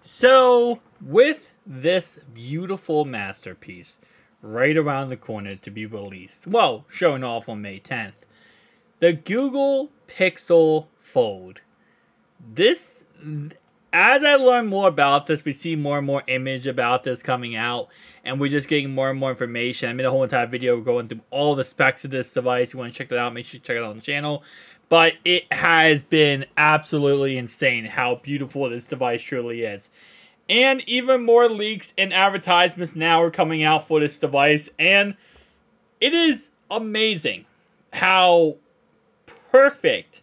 So, with this beautiful masterpiece right around the corner to be released, well, showing off on May 10th, the Google Pixel Fold. This, as I learn more about this, we see more and more image about this coming out, and we're just getting more and more information. I made a whole entire video going through all the specs of this device. If you want to check that out, make sure you check it out on the channel. But it has been absolutely insane how beautiful this device truly is. And even more leaks and advertisements now are coming out for this device. And it is amazing how perfect,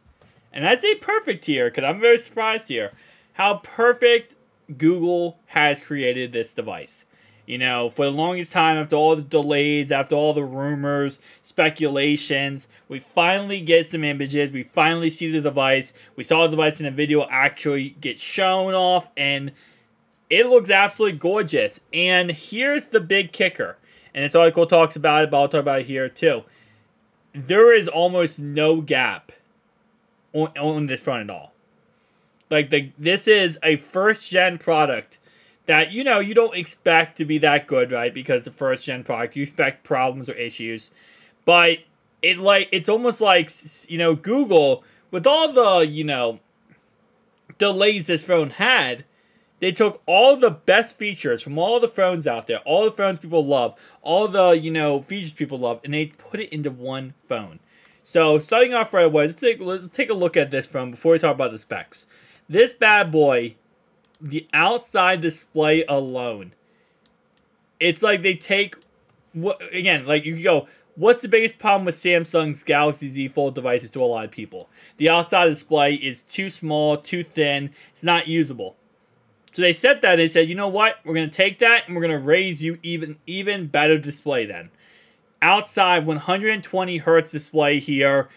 and I say perfect here because I'm very surprised here, how perfect Google has created this device. You know, for the longest time, after all the delays, after all the rumors, speculations, we finally get some images. We finally see the device. We saw the device in the video actually get shown off, and it looks absolutely gorgeous. And here's the big kicker. And this article talks about it, but I'll talk about it here too. There is almost no gap on this front at all. Like, this is a first-gen product that, you know, you don't expect to be that good, right? Because the first-gen product, you expect problems or issues. But it's almost like, you know, Google, with all the, you know, delays this phone had, they took all the best features from all the phones out there, all the phones people love, all the, you know, features people love, and they put it into one phone. So, starting off right away, let's take a look at this phone before we talk about the specs. This bad boy, the outside display alone, it's like they take, again, like you can go, what's the biggest problem with Samsung's Galaxy Z Fold devices to a lot of people? The outside display is too small, too thin, it's not usable. So they said that, they said, you know what, we're going to take that and we're going to raise you even better display then. Outside 120 hertz display here,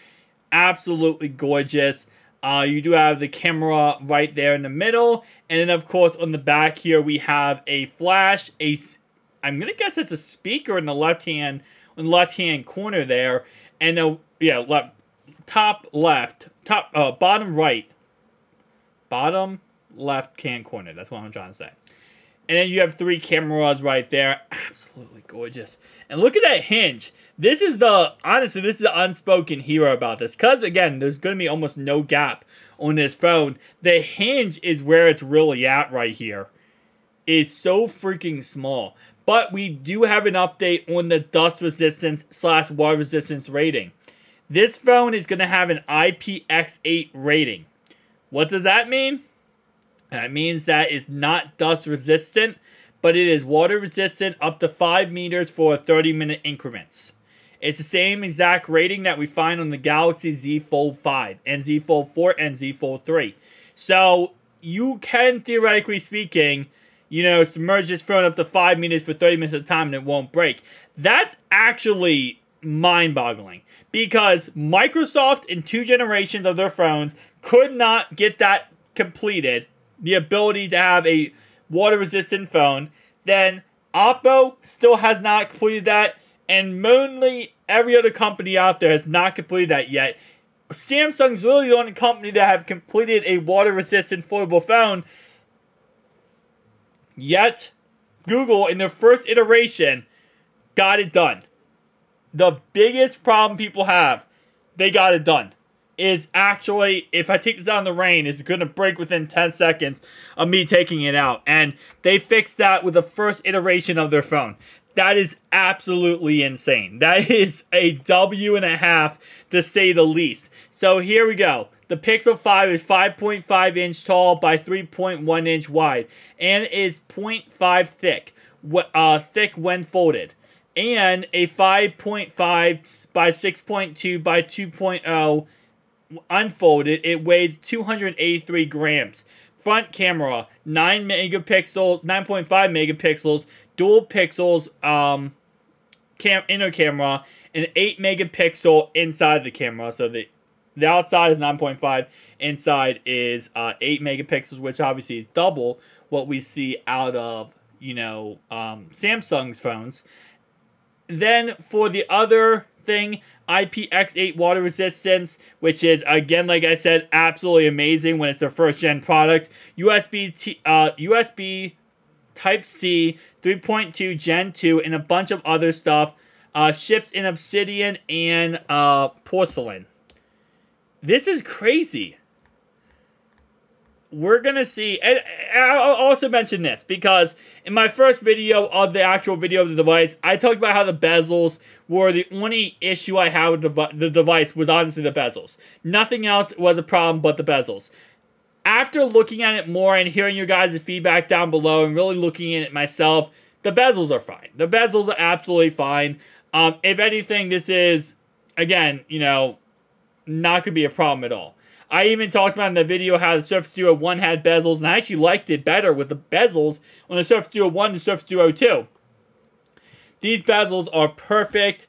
absolutely gorgeous. You do have the camera right there in the middle, and then of course on the back here we have a flash. I'm gonna guess it's a speaker in the left hand corner there, and yeah, bottom left hand corner. That's what I'm trying to say. And then you have 3 cameras right there. Absolutely gorgeous. And look at that hinge. This is honestly, this is the unspoken hero about this. Because, again, there's going to be almost no gap on this phone. The hinge is where it's really at right here. It's so freaking small. But we do have an update on the dust resistance / water resistance rating. This phone is going to have an IPX8 rating. What does that mean? That means that it's not dust resistant, but it is water resistant up to 5 meters for 30-minute increments. It's the same exact rating that we find on the Galaxy Z Fold 5 and Z Fold 4 and Z Fold 3. So you can, theoretically speaking, you know, submerge this phone up to 5 meters for 30 minutes at a time and it won't break. That's actually mind-boggling because Microsoft in 2 generations of their phones could not get that completed, the ability to have a water-resistant phone. Then Oppo still has not completed that, and mainly every other company out there has not completed that yet. Samsung's really the only company that have completed a water-resistant foldable phone. Yet, Google, in their first iteration, got it done. The biggest problem people have, they got it done, is actually, if I take this out in the rain, it's going to break within 10 seconds of me taking it out. And they fixed that with the first iteration of their phone. That is absolutely insane. That is a W&a-half, to say the least. So here we go. The Pixel 5 is 5.5 inch tall by 3.1 inch wide. And is 0.5 thick when folded. And a 5.5 by 6.2 by 2.0 unfolded. It weighs 283 grams. Front camera, 9.5 megapixels, dual pixels inner camera, and 8 megapixel inside the camera. So the outside is 9.5, inside is 8 megapixels, which obviously is double what we see out of, you know, Samsung's phones. Then for the other thing, IPX8 water resistance, which is, again, like I said, absolutely amazing when it's their first gen product. USB Type-C 3.2 Gen 2 and a bunch of other stuff. Ships in obsidian and porcelain. This is crazy. We're going to see, and I'll also mention this, because in my first video of the actual video of the device, I talked about how the bezels were the only issue I had with the device was honestly the bezels. Nothing else was a problem but the bezels. After looking at it more and hearing your guys' feedback down below and really looking at it myself, the bezels are fine. The bezels are absolutely fine. If anything, this is, again, you know, not going to be a problem at all. I even talked about in the video how the Surface Duo 1 had bezels, and I actually liked it better with the bezels on the Surface Duo 1 and Surface Duo 2. These bezels are perfect.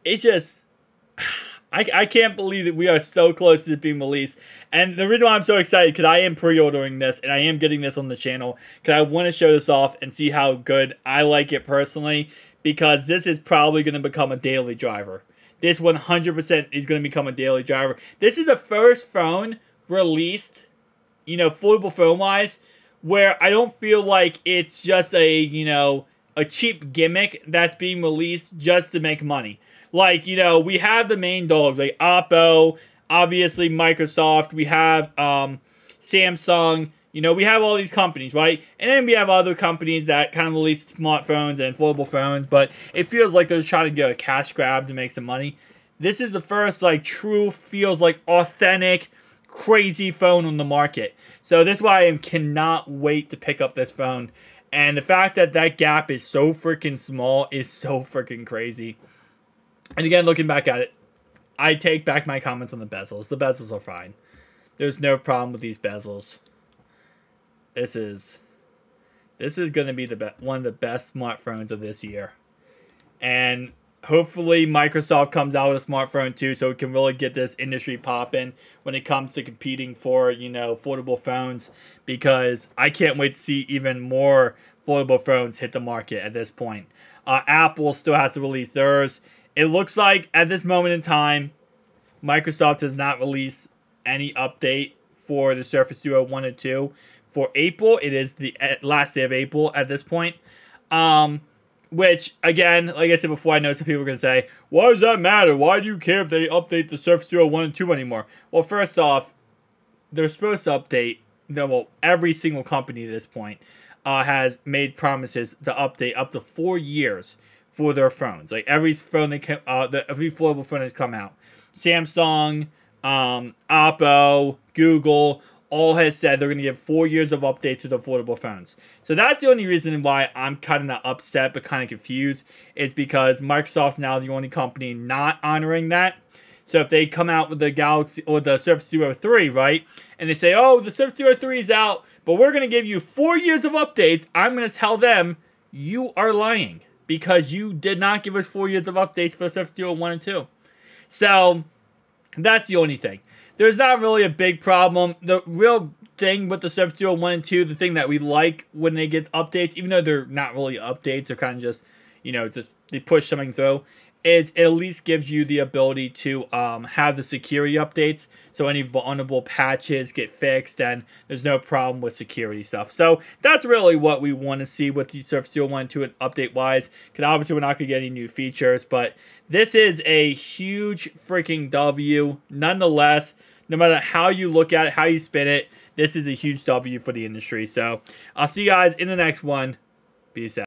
It's just, I can't believe that we are so close to it being released. And the reason why I'm so excited, because I am pre-ordering this, and I am getting this on the channel, because I want to show this off and see how good I like it personally, because this is probably going to become a daily driver. This 100% is going to become a daily driver. This is the first phone released, you know, foldable phone-wise, where I don't feel like it's just a, you know, a cheap gimmick that's being released just to make money. Like, you know, we have the main dogs, like Oppo, obviously Microsoft, we have Samsung, you know, we have all these companies, right? And then we have other companies that kind of release smartphones and foldable phones, but it feels like they're trying to get a cash grab to make some money. This is the first, like, true, feels like authentic, crazy phone on the market. So this is why I cannot wait to pick up this phone. And the fact that that gap is so freaking small is so freaking crazy. And again, looking back at it, I take back my comments on the bezels. The bezels are fine. There's no problem with these bezels. This is going to be one of the best smartphones of this year. And hopefully Microsoft comes out with a smartphone too, so we can really get this industry popping when it comes to competing for, you know, foldable phones, because I can't wait to see even more foldable phones hit the market at this point. Apple still has to release theirs. It looks like at this moment in time, Microsoft has not released any update for the Surface Duo 1 and 2. For April, it is the last day of April at this point. Which, again, like I said before, I know some people are going to say, why does that matter? Why do you care if they update the Surface Duo 1 and 2 anymore? Well, first off, they're supposed to update, well, every single company at this point has made promises to update up to 4 years for their phones. Like, every phone every foldable phone has come out. Samsung, Oppo, Google, all has said they're going to give 4 years of updates to the foldable phones. So that's the only reason why I'm kind of not upset but kind of confused, is because Microsoft's now the only company not honoring that. So if they come out with the Galaxy or the Surface Duo 3, right, and they say, oh, the Surface Duo 3 is out, but we're going to give you 4 years of updates, I'm going to tell them, you are lying, because you did not give us 4 years of updates for the Surface Duo 1 and 2. So that's the only thing. There's not really a big problem. The real thing with the Surface Duo 1 and 2, the thing that we like when they get updates, even though they're not really updates, they're kind of just, you know, just they push something through, is it at least gives you the ability to have the security updates, so any vulnerable patches get fixed and there's no problem with security stuff. So that's really what we want to see with the Surface Duo 1 and 2 update-wise, because obviously we're not going to get any new features, but this is a huge freaking W. Nonetheless, no matter how you look at it, how you spin it, this is a huge W for the industry. So I'll see you guys in the next one. Peace out.